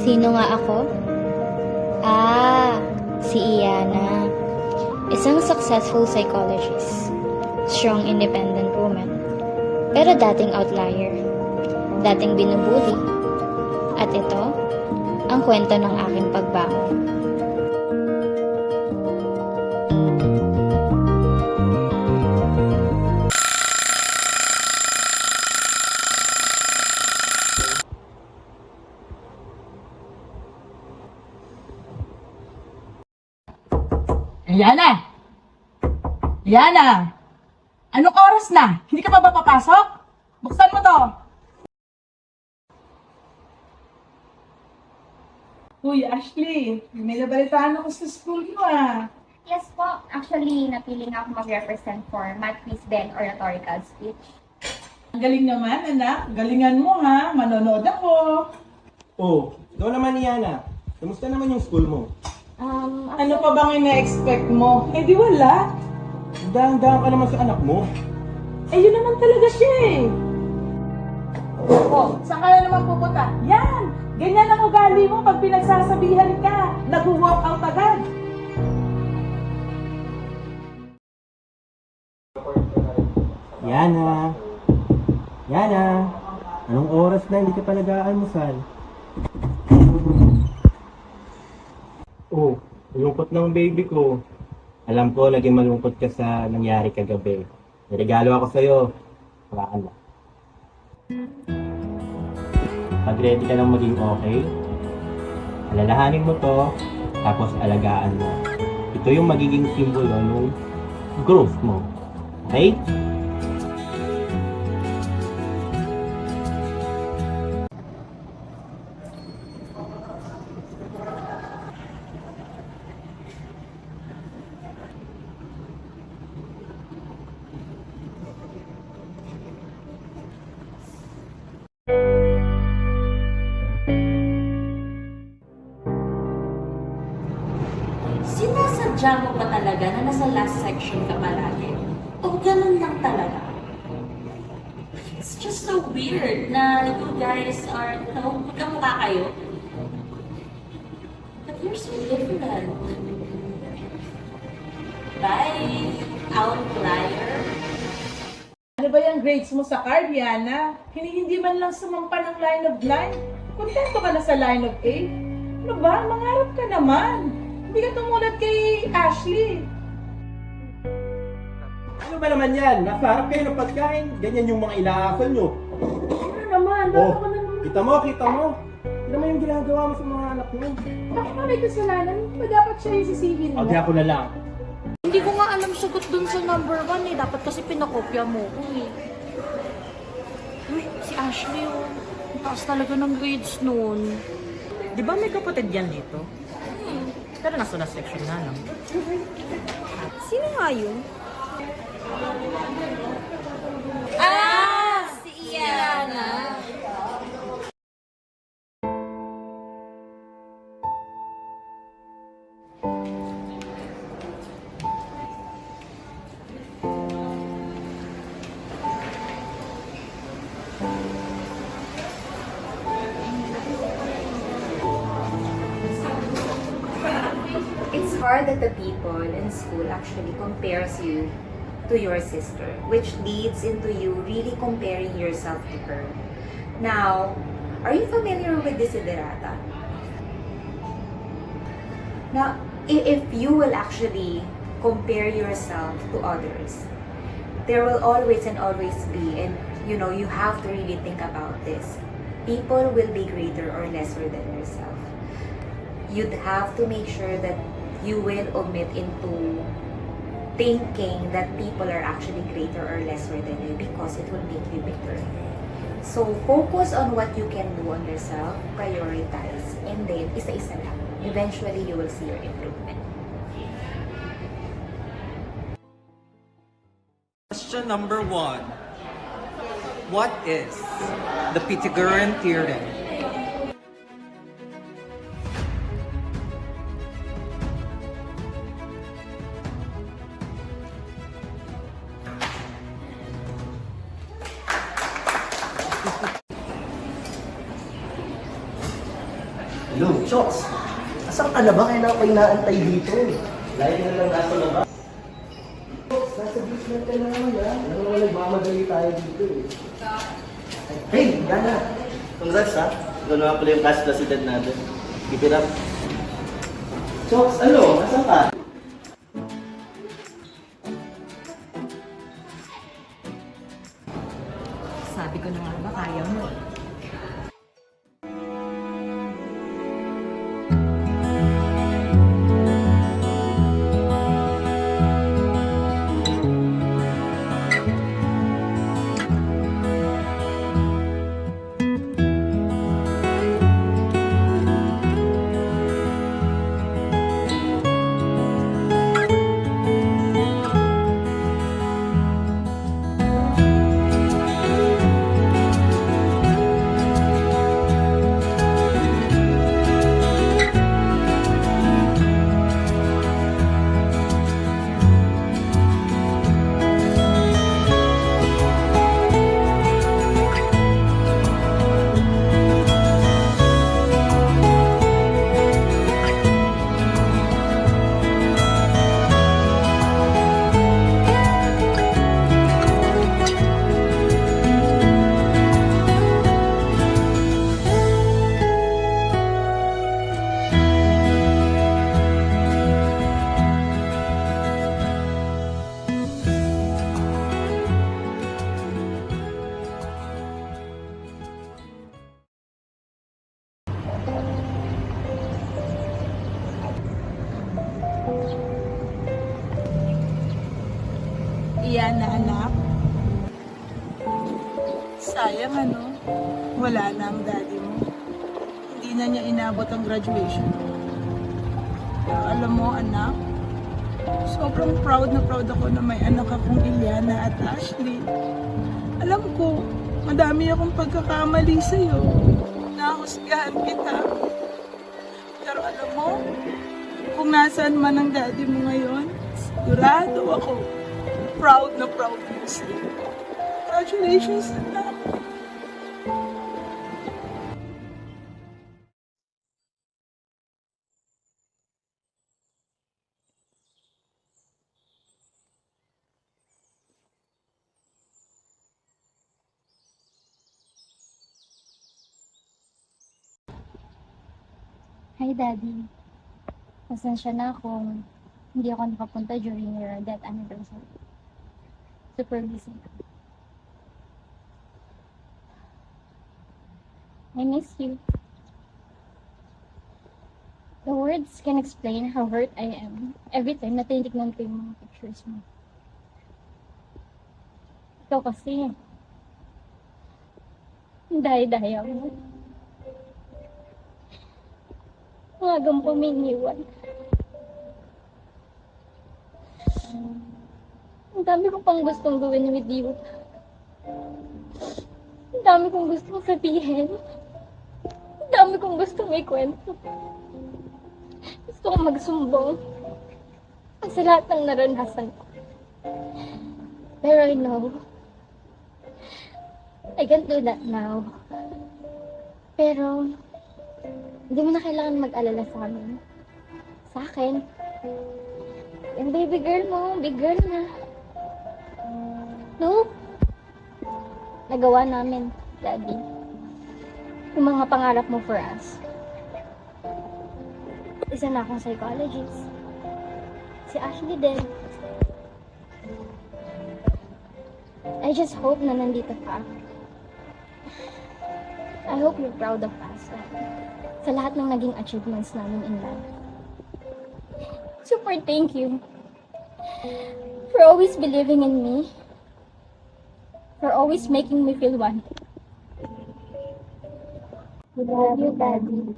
Sino nga ako? Ah, si Iyana. Isang successful psychologist. Strong independent woman. Pero dating outlier. Dating binubuli. At ito, ang kwento ng aking pagbangon. Yana! Yana! Anong oras na? Hindi ka pa ba papasok? Buksan mo to! Uy, Ashley, may nabalitaan ako sa school mo ah. Yes po. Actually, napili nga ako mag-represent for math quiz then oratorical speech. Ang galing naman, anak. Galingan mo ha. Manonood ako. Oh, ikaw naman ni Yana. Kamusta naman yung school mo? Ano pa bang ina-expect mo? Eh di wala. Dahan-dahan ka naman sa anak mo. Eh yun naman talaga siya eh. Oh, saan ka na naman pupunta? Yan! Ganyan ang ugali mo pag pinagsasabihan ka. Nag-walk out agad. Yana! Yana! Anong oras na hindi ka pa nag-aalmusal? Oh, malungkot ng baby ko. Alam ko, naging malungkot ka sa nangyari kagabi. May regalo ako sa'yo. Hawakan mo. Pag ready ka lang maging okay, alalahanin mo to, tapos alagaan mo. Ito yung magiging simbolo ng growth mo. Okay? Sinasadya mo pa talaga na nasa last section ka palagi? O ganun lang talaga? It's just so weird na you guys are, magkamukha kayo. But you're so different. Bye, outlier. Ano ba yung grades mo sa card, Yana? Hindi man lang sumampa ng line of 9. Kontento ka na sa line of 8. Ano ba? Mangarap ka naman. Hindi ka tumulad kay Ashley. Ano ba naman yan? Nasa harap kayo ng pagkain. Ganyan yung mga inaasal nyo. Ano naman? Oh, Bakit ka naman? kita mo. Kita mo yung ginagawa mo sa mga anak mo. Bakit ka may kasalanan? Ba dapat siya yung sisingin mo? Pag ako na lang. Hindi ko nga alam sagot dun sa number 1 eh. Dapat kasi pinakopya mo ko eh. Uy, si Ashley oh. Ang taas talaga ng grades nun. Di ba may kapatid yan dito? Pero nasa last section na lang. Sino nga yun? Si Iyana. It's hard that the people in school actually compares you to your sister, which leads into you really comparing yourself to her. Now, are you familiar with Desiderata? Now, if you will actually compare yourself to others, there will always be, and you have to really think about this. People will be greater or lesser than yourself. You'd have to make sure that you will omit into thinking that people are actually greater or lesser than you because it will make you bigger. So, focus on what you can do on yourself, prioritize, and then isa-isa lang. Eventually, you will see your improvement. Question number 1. What is the Pythagorean theorem? Hello, Shots! Asan ka na ba? Kailangan ko inaantay dito. Layo na lang nasa labas. Shots, nasa basement ka na naman ha. Alam naman nagmamadali tayo dito eh. Hey, Yana! Congrats ha. Ikaw naman pala yung class president natin. Keep it up. Shots, ano? Asan ka? Sabi ko na nga ba, kaya mo. Iyan na anak. Sayang ano, wala na ang daddy mo. Hindi na niya inabot ang graduation. Pero alam mo anak, sobrang proud ako na may anak akong Iliana at Ashley. Alam ko, madami akong pagkakamali sa'yo. Nahusgahan kita. Pero alam mo, kung nasaan man ang daddy mo ngayon, sigurado ako, proud na proud mo sa'yo. Congratulations anak. Hi, Daddy. Pasensya na kung hindi ako nakapunta during your death anniversary. Super busy. I miss you. The words can explain how hurt I am every time na tinitignan ko yung mga pictures mo. Ikaw kasi, dahi-daya mo. Maagang puminiwan. Ang dami ko pang gustong gawin with you. Ang dami kong gustong sabihin. Ang dami kong gustong ikwento. Gusto kong magsumbong sa lahat ng naranasan ko. Pero I know, I can't do that now. Pero, hindi mo na kailangan mag-alala sa amin. Sa akin. Yung baby girl mo, big girl na. No? Nagawa namin, Daddy. Yung mga pangarap mo for us. Isa na akong psychologist. Si Ashley din. I just hope na nandito ka. I hope you're proud of us. Sa lahat ng naging achievements namin in life. Super thank you for always believing in me, for always making me feel wanted. We love you, Daddy.